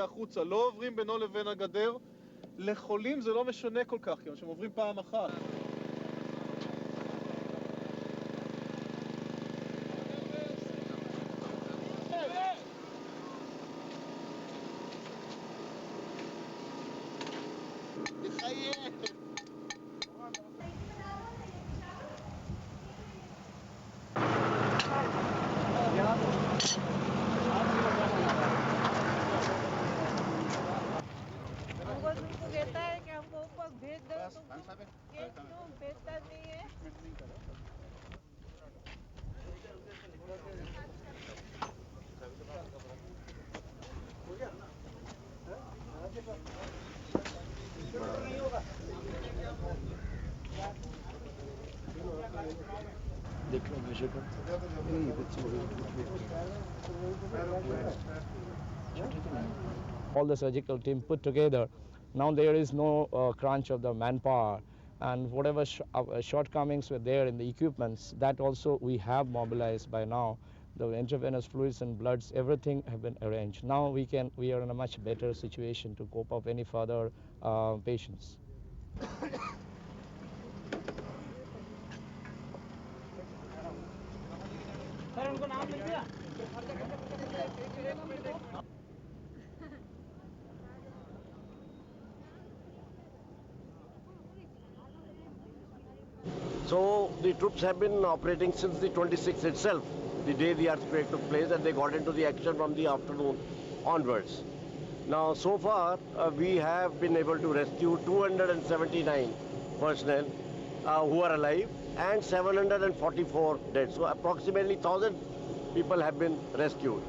החוצה, לא עוברים בינו לבין הגדר. לחולים זה לא משנה כל כך, כי הם עוברים פעם אחת. All the surgical team put together. Now there is no crunch of the manpower, and whatever shortcomings were there in the equipments, that also we have mobilized by now. The intravenous fluids and bloods, everything have been arranged. Now we are in a much better situation to cope up any further patients. So the troops have been operating since the 26th itself, the day the earthquake took place, and they got into the action from the afternoon onwards. Now so far we have been able to rescue 279 personnel who are alive and 744 dead. So approximately 1,000 people have been rescued.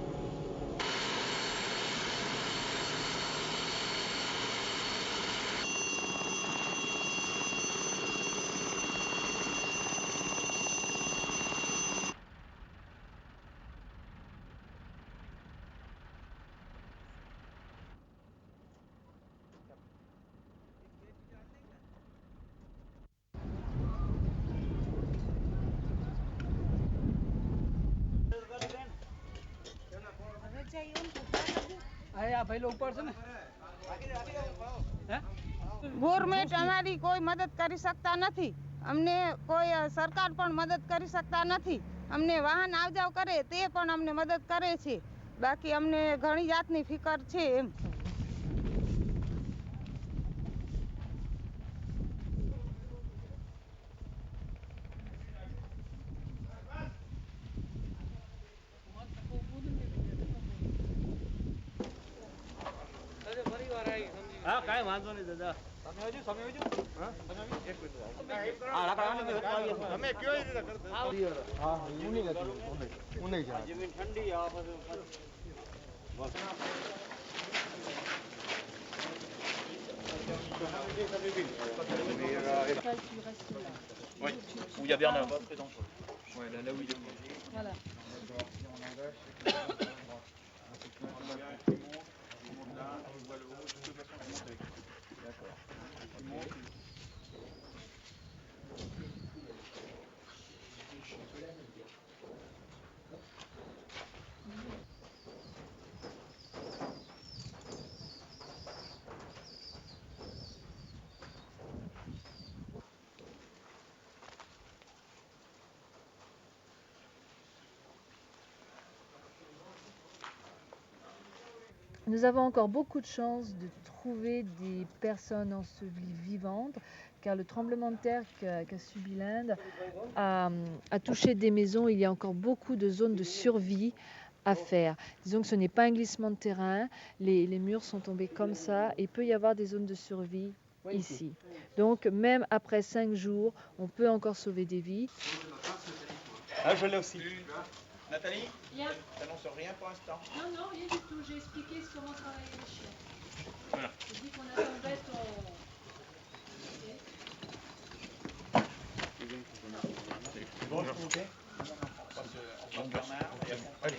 Government અમારી કોઈ મદદ કરી શકતા નથી. અમને કોઈ સરકાર પણ મદદ કરી શકતા નથી. અમને વાહન આવજાવ કરે તે પણ અમને મદદ કરે છે. બાકી અમને ઘણી જાતની ફિકર છે એમ. હા કાંઈ વાંધો નહીં દાદા. તમે આવજો હા તમે આવજો એક મિનિટ હા તમે કયો રીતે કરતા હા હું નહીં જા જમીન ઠંડી આ બધું Oui, où il y a Bernard Bob présent. Ouais, là où il est. Voilà. Nous avons encore beaucoup de chance de trouver des personnes ensevelies vivantes, car le tremblement de terre qu'a subi l'Inde a touché des maisons. Il y a encore beaucoup de zones de survie à faire. Disons que ce n'est pas un glissement de terrain, les murs sont tombés comme ça, et il peut y avoir des zones de survie ici. Donc même après 5 jours, on peut encore sauver des vies. Ah, je l'ai aussi. Nathalie, Bien. t'annonces rien pour l'instant? Non, non, rien du tout. J'ai expliqué comment travailler les chiens. Voilà. J'ai dit qu'on attendait ton... Bonjour. On passe Bernard et après...